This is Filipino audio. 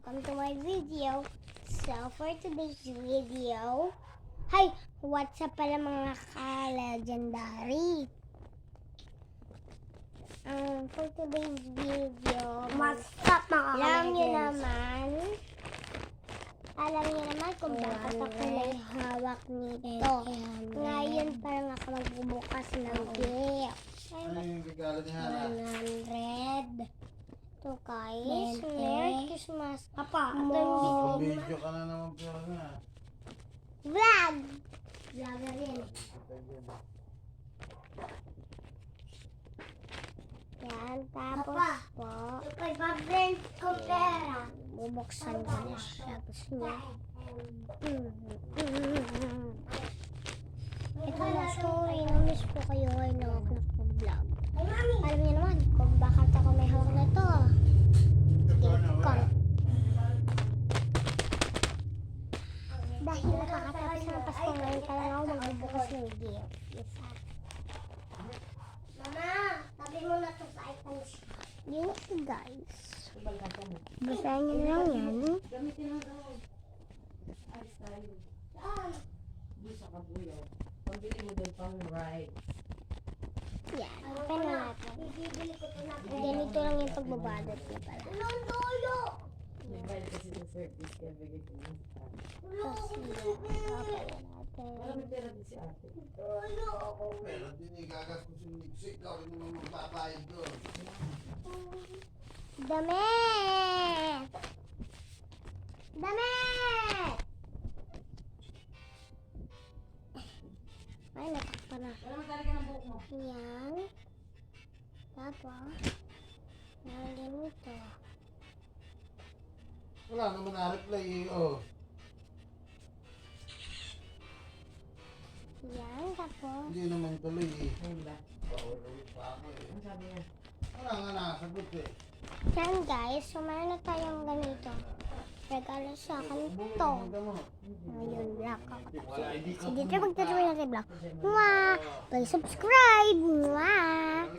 welcome to my video. So, for today's video, hi! What's up pala mga ka-legendary? For today's video, alam nyo naman kung bakit ako may hawak nito. Ngayon parang ako magbubukas ng gift. Ano yung regalo ni Hana? 100. Ito guys, Merry Christmas. Papa, Video ka na naman pero na. Vlog! Vlogger rin. Yan, tapos po, bubuksan ko na siya. Gusto niya. Ito na, sorry, namiss po kayo ngayon na ako nag-vlog. Alam niyo naman kung bakit ako may hawak na ito. Dahil nakakatapos ng Pasko ngayon, talaga ako magbubukas ng gift. Isa. Mama, tabi mo na ito sa items. Yun guys. Basahin nyo lang yan. Pambili mo doon pang ride. Yan, open na natin. Ganito lang yung pagbabalot niya pala. Nag-ride kasi ng service kaya bigay ko mo. Tapos yan, open na natin. Marami pera din si ate. Pero din igagastos yung migsik. Ikaw rin naman magbabayad doon. Damit! Damit! Ay, natakpa na. Wala mo talaga ng buhok mo. Yan. Tapos, yan ganito. Wala naman na-reply eh. Oh. Yan, tapos. Hindi naman tuloy eh. Ayun ba? Paulit pa ako eh. Ano sabi niya? Wala nga nakasagot eh. Yan guys, so meron na tayong ganito. Regalo sa akin Bumili ito. ng gamot. Ngayon, vlog ako. Wala, hindi ka Sige, dito magtatuloy natin vlog. Mwah! Please subscribe! Mwah!